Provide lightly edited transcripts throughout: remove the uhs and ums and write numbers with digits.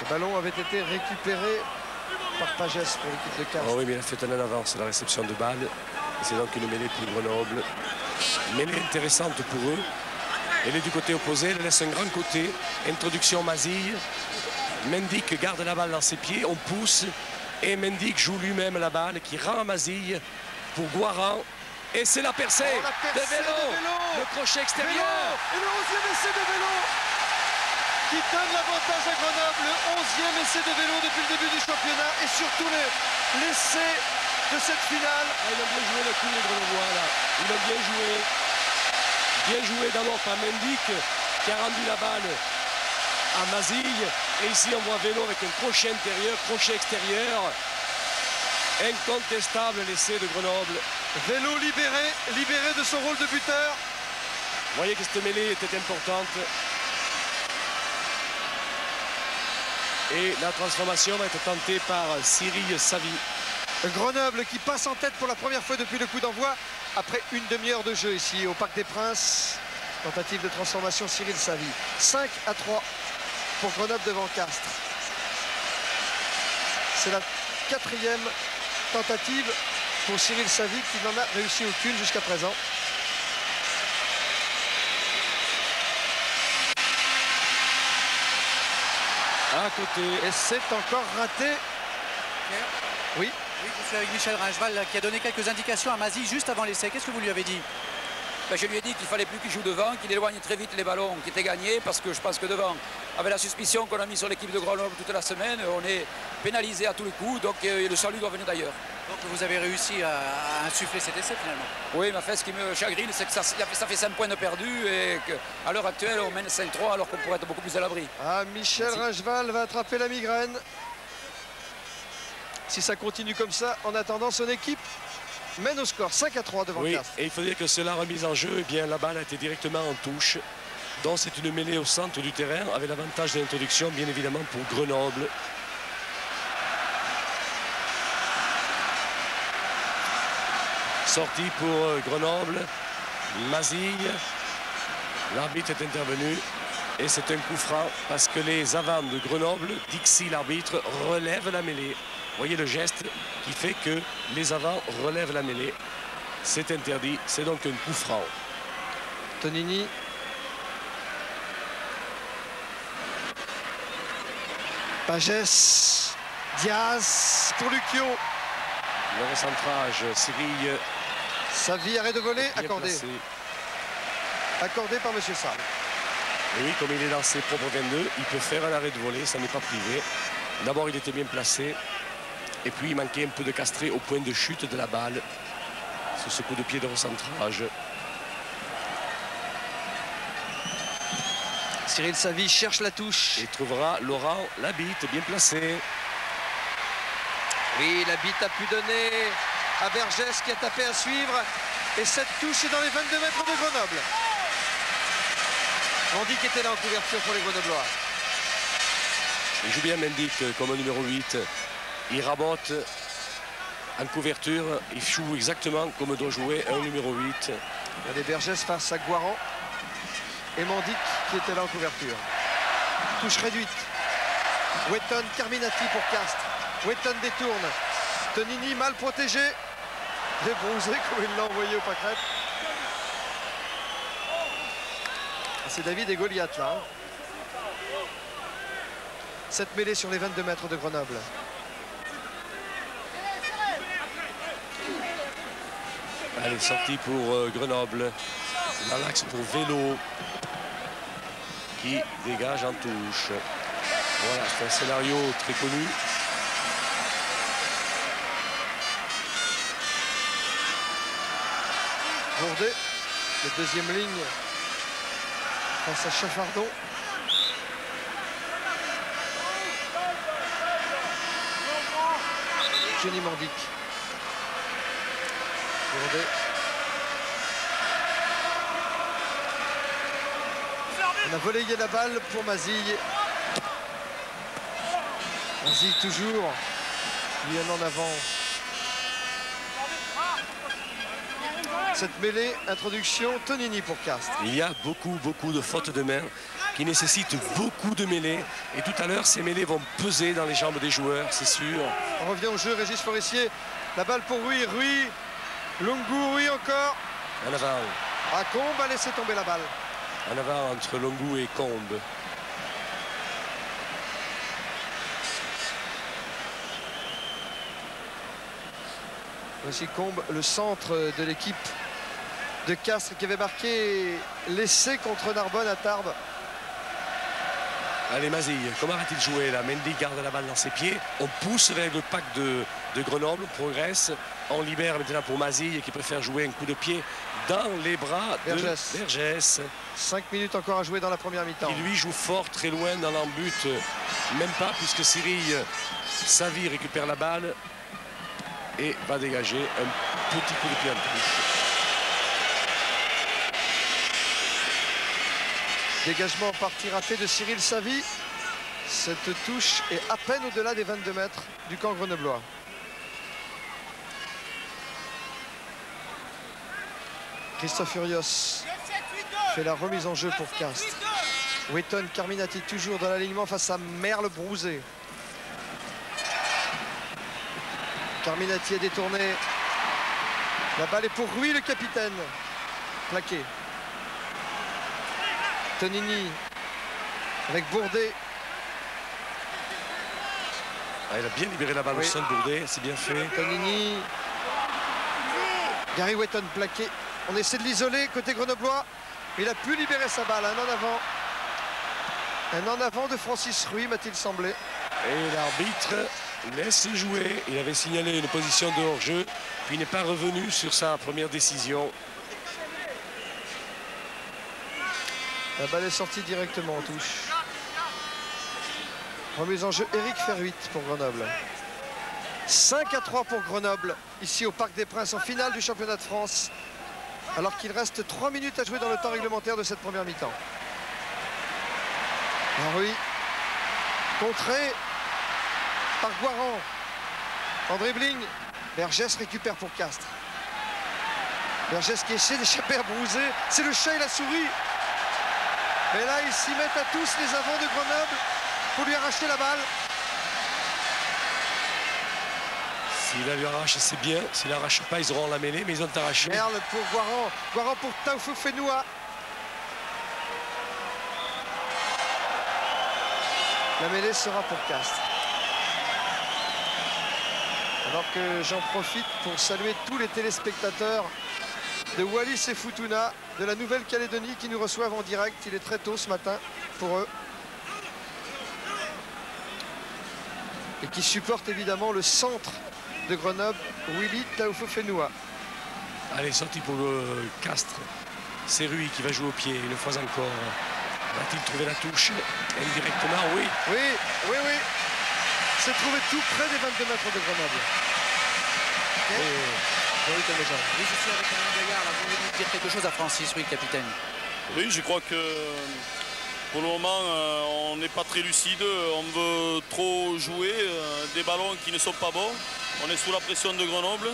Le ballon avait été récupéré par Pagès pour l'équipe de Castres. Oh oui, mais il a fait un en avance la réception de balle. C'est donc une mêlée pour Grenoble. Mêlée intéressante pour eux. Elle est du côté opposé, elle laisse un grand côté. Introduction Mazille. Mendic garde la balle dans ses pieds, on pousse. Et Mendic joue lui-même la balle qui rend à Mazille pour Guaran. Et c'est la percée, de Vélo. Le crochet extérieur. Et le 11e essai de Vélo qui donne l'avantage à Grenoble. Le 11e essai de Vélo depuis le début du championnat. Et surtout l'essai de cette finale. Ah, il a bien joué le coup les Grenoblois là. Il a bien joué. Bien joué d'abord par Mendic qui a rendu la balle à Mazille. Et ici on voit Vélo avec un crochet intérieur, crochet extérieur. Incontestable l'essai de Grenoble. Vélo libéré de son rôle de buteur. Vous voyez que cette mêlée était importante. Et la transformation va être tentée par Cyril Savy. Grenoble qui passe en tête pour la première fois depuis le coup d'envoi après une demi-heure de jeu ici au Parc des Princes. Tentative de transformation Cyril Savy. 5-3 pour Grenoble devant Castres. C'est la 4e tentative pour Cyril Savy qui n'en a réussi aucune jusqu'à présent. À côté. Et c'est encore raté. Oui. Oui, je suis avec Michel Ringeval qui a donné quelques indications à Mazille juste avant l'essai. Qu'est-ce que vous lui avez dit? Je lui ai dit qu'il fallait plus qu'il joue devant, qu'il éloigne très vite les ballons qui étaient gagnés, parce que je pense que devant, avec la suspicion qu'on a mis sur l'équipe de Grenoble toute la semaine, on est pénalisé à tous les coups, donc le salut doit venir d'ailleurs. Donc vous avez réussi à insuffler cet essai finalement? Oui, mais en fait, ce qui me chagrine, c'est que ça fait 5 points de perdus et qu'à l'heure actuelle, on mène 5-3 alors qu'on pourrait être beaucoup plus à l'abri. Ah, Michel Ringeval va attraper la migraine. Si ça continue comme ça, en attendant, son équipe mène au score 5-3 devant Castres. Et il faut dire que cela remise en jeu, eh bien, la balle a été directement en touche. Donc c'est une mêlée au centre du terrain avec l'avantage de l'introduction, bien évidemment, pour Grenoble. Sortie pour Grenoble. Mazille. L'arbitre est intervenu. Et c'est un coup franc parce que les avants de Grenoble, Dixie l'arbitre, relève la mêlée. Vous voyez le geste qui fait que les avants relèvent la mêlée. C'est interdit, c'est donc un coup franc. Tonini. Pagès. Diaz pour Lucchio. Le recentrage, Cyril. Savy, arrêt de volée, accordé. Placé. Accordé par M. Sarr. Et oui, comme il est dans ses propres 22, il peut faire un arrêt de volée, ça n'est pas privé. D'abord, il était bien placé. Et puis, il manquait un peu de castré au point de chute de la balle. Sur ce coup de pied de recentrage. Cyril Savy cherche la touche. Et trouvera Laurent Labitte, bien placé. Oui, Labitte a pu donner à Bergès qui a tapé à suivre. Et cette touche est dans les 22 mètres de Grenoble. Mendic était là en couverture pour les Grenoblois. Il joue bien Mendic comme numéro 8. Il rabote en couverture. Il joue exactement comme doit jouer un numéro 8. Les Bergès face à Guaran. Et Mendic qui était là en couverture. Touche réduite. Wetton, Carminati pour Castres. Wetton détourne. Tonini mal protégé. Débronzé comme il l'a envoyé au pâquerette. C'est David et Goliath là. Cette mêlée sur les 22 mètres de Grenoble. Allez, sortie pour Grenoble. Dans l'axe pour Vélo. Qui dégage en touche. Voilà, c'est un scénario très connu. Bourdet, la deuxième ligne face à Chaffardon. Johnny Mendic. Bourdet. On a volayé la balle pour Mazille. Mazille toujours. Lui en avant. Cette mêlée, introduction, Tonini pour Castres. Il y a beaucoup de fautes de main qui nécessite beaucoup de mêlées. Et tout à l'heure, ces mêlées vont peser dans les jambes des joueurs, c'est sûr. On revient au jeu, Régis Forissier. La balle pour Rui. Rui. Longu, Rui encore. En avant. Ah, Combe a laissé tomber la balle. En avant entre Longu et Combe. Voici Combe, le centre de l'équipe de Castres qui avait marqué l'essai contre Narbonne à Tarbes. Allez, Mazille, comment va-t-il jouer là? Mendy garde la balle dans ses pieds. On pousse vers le pack de Grenoble, on progresse. On libère maintenant pour Mazille qui préfère jouer un coup de pied dans les bras de Vergès. 5 minutes encore à jouer dans la première mi-temps. Il lui joue fort, très loin dans l'embut. Même pas, puisque Cyril Savy récupère la balle et va dégager un petit coup de pied en touche. Dégagement partie raté de Cyril Savy. Cette touche est à peine au-delà des 22 mètres du camp grenoblois. Christophe Urios fait la remise en jeu pour Castres. Wetton Carminati toujours dans l'alignement face à Merle Brouzé. Carminati est détourné. La balle est pour Rui, le capitaine. Plaqué. Tonini avec Bourdet. Ah, il a bien libéré la balle au sol, Bourdet, c'est bien fait. Tonini. Gary Wetton plaqué. On essaie de l'isoler côté grenoblois. Il a pu libérer sa balle. Un en avant. Un en avant de Francis Rui, m'a-t-il semblé. Et l'arbitre laisse jouer. Il avait signalé une position de hors-jeu, puis il n'est pas revenu sur sa première décision. La balle est sortie directement en touche. Remise en jeu, Éric Ferruit pour Grenoble. 5-3 pour Grenoble, ici au Parc des Princes, en finale du championnat de France. Alors qu'il reste 3 minutes à jouer dans le temps réglementaire de cette première mi-temps. Rui, contré par Guaran. En dribbling, Vergès récupère pour Castres. Vergès qui essaie d'échapper à Brouzé. C'est le chat et la souris. Mais là, ils s'y mettent à tous, les avants de Grenoble, pour lui arracher la balle. S'il la lui arrache, c'est bien. S'il l'arrache pas, ils auront la mêlée, mais ils ont arraché. Merle pour Guaran. Guaran pour Taoufou Fenoua. La mêlée sera pour Castres. Alors que j'en profite pour saluer tous les téléspectateurs de Wallis et Futuna, de la Nouvelle-Calédonie, qui nous reçoivent en direct. Il est très tôt ce matin pour eux. Et qui supportent évidemment le centre de Grenoble, Willy Taoufou Fenoua. Allez, sorti pour Castres. C'est Rui qui va jouer au pied une fois encore. Va-t-il trouver la touche indirectement? Oui. Oui. C'est trouvé tout près des 22 mètres de Grenoble. Oui, je suis avec Alain Gaillard. Là, vous voulez dire quelque chose à Francis, oui, capitaine? Oui, je crois que pour le moment, on n'est pas très lucide. On veut trop jouer des ballons qui ne sont pas bons. On est sous la pression de Grenoble.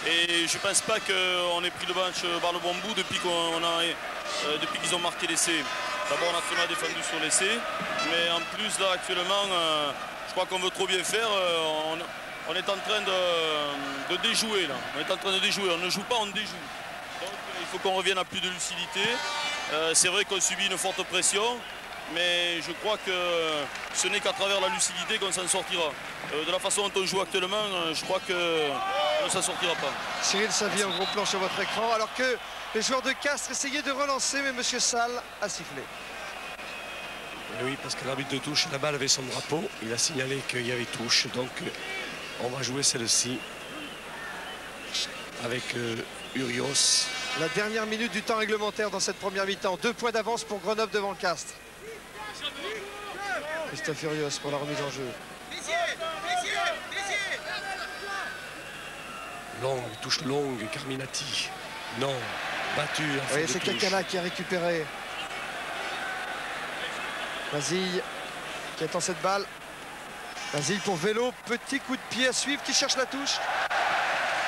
Et je ne pense pas qu'on ait pris le match par le bon bout depuis qu'ils ont marqué l'essai. D'abord, on a très mal défendu sur l'essai. Mais en plus, là, actuellement, je crois qu'on veut trop bien faire. On est en train de déjouer, là. On est en train de déjouer. On ne joue pas, on déjoue. Donc, il faut qu'on revienne à plus de lucidité. C'est vrai qu'on subit une forte pression. Mais je crois que ce n'est qu'à travers la lucidité qu'on s'en sortira. De la façon dont on joue actuellement, je crois qu'on ne s'en sortira pas. Cyril Savy en gros plan sur votre écran, alors que les joueurs de Castres essayaient de relancer, mais M. Salle a sifflé. Et oui, parce que l'arbitre de touche, la balle avait son drapeau. Il a signalé qu'il y avait touche, donc on va jouer celle-ci avec Urios. La dernière minute du temps réglementaire dans cette première mi-temps. 2 points d'avance pour Grenoble devant Castres. Christophe Urios pour la remise en jeu. Longue, touche longue, Carminati. Non, battu. Oui, c'est Kakala qui a récupéré. Basile qui attend cette balle. Basile pour Vélo, petit coup de pied à suivre, qui cherche la touche.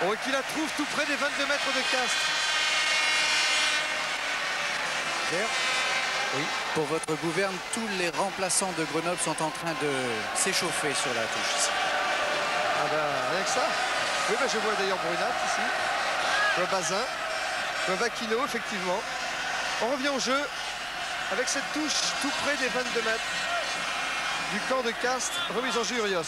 Oh, et qui la trouve tout près des 22 mètres de Castres. Oui, pour votre gouverne, tous les remplaçants de Grenoble sont en train de s'échauffer sur la touche ici. Ah ben, rien que ça. Oui, ben, je vois d'ailleurs Brunat ici. Je vois Bazin. Je vois Vacchino, effectivement. On revient au jeu avec cette touche tout près des 22 mètres du camp de Castres. Remise en jeu Urios.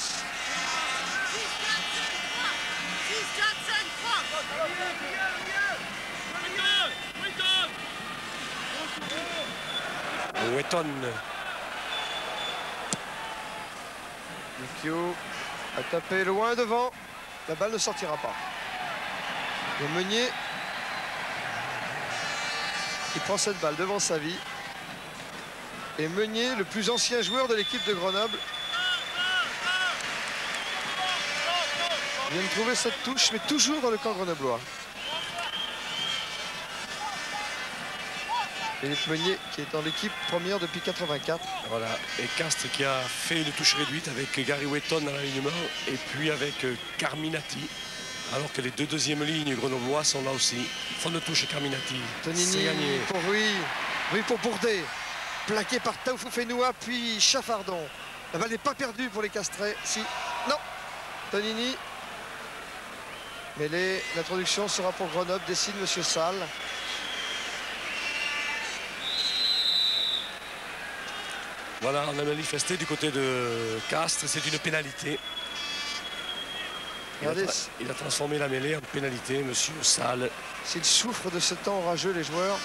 Wetton. Lucchio a tapé loin devant. La balle ne sortira pas. Le Meunier qui prend cette balle devant sa vie. Et Meunier, le plus ancien joueur de l'équipe de Grenoble, vient de trouver cette touche, mais toujours dans le camp grenoblois. Philippe Meunier qui est dans l'équipe première depuis 84. Voilà, et Castres qui a fait une touche réduite avec Gary Wetton dans l'alignement et puis avec Carminati. Alors que les deux deuxièmes lignes grenoblois sont là aussi. Fond de touche Carminati. Tonini pour Rui. Rui pour Bourdet. Plaqué par Taoufou Fenoua, puis Chaffardon. La balle n'est pas perdue pour les Castrais. Si. Non. Tonini. Mêlée. L'introduction sera pour Grenoble. Décide Monsieur Salle. Voilà, on a manifesté du côté de Castres. C'est une pénalité. Il a transformé la mêlée en pénalité, Monsieur Salle. S'ils souffrent de ce temps orageux, les joueurs.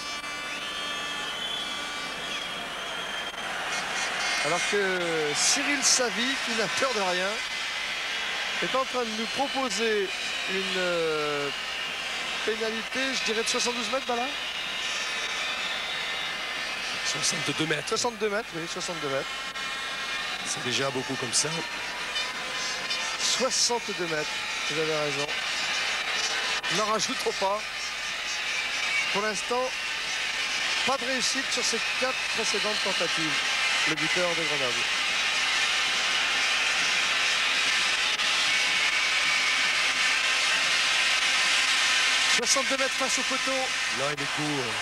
Alors que Cyril Savy, qui n'a peur de rien, est en train de nous proposer une pénalité, je dirais de 72 mètres, Bala. 62 mètres. 62 mètres, oui, 62 mètres. C'est déjà beaucoup comme ça. 62 mètres, vous avez raison. N'en rajoutons pas. Pour l'instant, pas de réussite sur ces 4 précédentes tentatives. Le buteur de Grenoble. « 62 mètres face au poteau. » Non, il est court.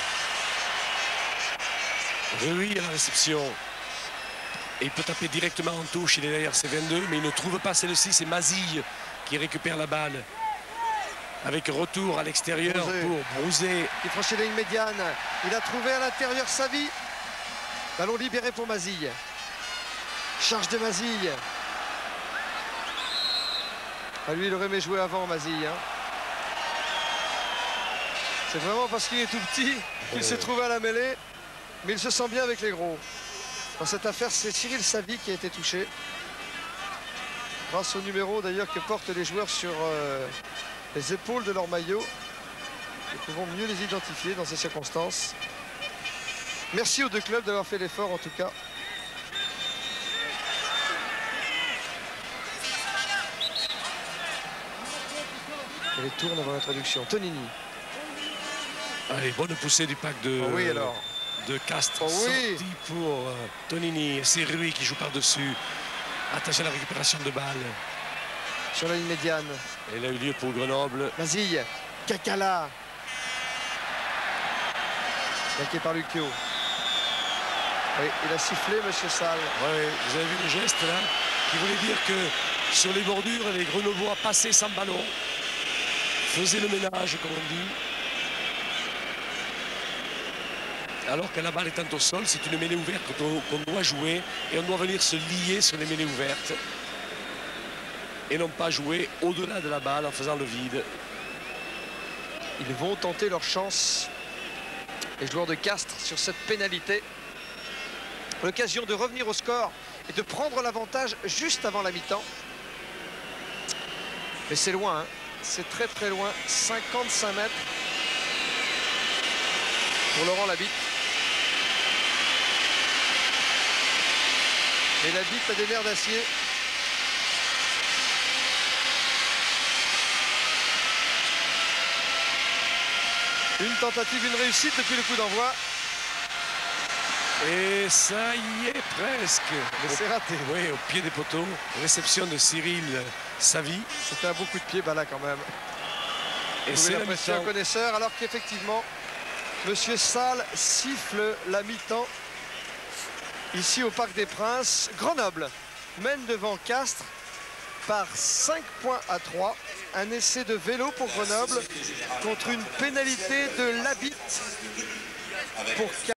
Rui à la réception. Et il peut taper directement en touche, il est derrière ses 22, mais il ne trouve pas celle-ci, c'est Mazille qui récupère la balle. Avec retour à l'extérieur pour Brouzet. Qui franchit la ligne médiane. Il a trouvé à l'intérieur Savy. Ballon libéré pour Mazille. Charge de Mazille. Ah, lui, il aurait aimé jouer avant Mazille. Hein. C'est vraiment parce qu'il est tout petit qu'il s'est trouvé à la mêlée. Mais il se sent bien avec les gros. Dans cette affaire, c'est Cyril Savy qui a été touché. Grâce au numéro d'ailleurs que portent les joueurs sur les épaules de leur maillot. Nous pouvons mieux les identifier dans ces circonstances. Merci aux deux clubs d'avoir fait l'effort en tout cas. Et les tournes avant l'introduction. Tonini. Allez, bonne poussée du pack de... Oh oui, alors. De Castres, oh oui. Sorti pour Tonini. C'est Rui qui joue par-dessus. Attaché à la récupération de balle. Sur la ligne médiane. Et il a eu lieu pour Grenoble. Mazille, Kakala. Plaqué par Lucchio. Oui, il a sifflé, Monsieur Salle. Oui, vous avez vu le geste là, qui voulait dire que sur les bordures, les Grenoblois passaient sans ballon. Faisaient le ménage, comme on dit. Alors que la balle étant au sol, c'est une mêlée ouverte qu'on doit jouer et on doit venir se lier sur les mêlées ouvertes et non pas jouer au-delà de la balle en faisant le vide. Ils vont tenter leur chance, les joueurs de Castres, sur cette pénalité. L'occasion de revenir au score et de prendre l'avantage juste avant la mi-temps. Mais c'est loin, hein. C'est très très loin, 55 mètres pour Laurent Labitte. Et Labitte a des nerfs d'acier. Une tentative, une réussite depuis le coup d'envoi. Et ça y est presque. Mais c'est raté. Oui, au pied des poteaux. Réception de Cyril Savy. C'était un beau coup de pied, là quand même. Et c'est un connaisseur, alors qu'effectivement, Monsieur Salle siffle la mi-temps ici au Parc des Princes. Grenoble mène devant Castres par 5 points à 3. Un essai de vélo pour Grenoble contre une pénalité de Labitte pour Castres.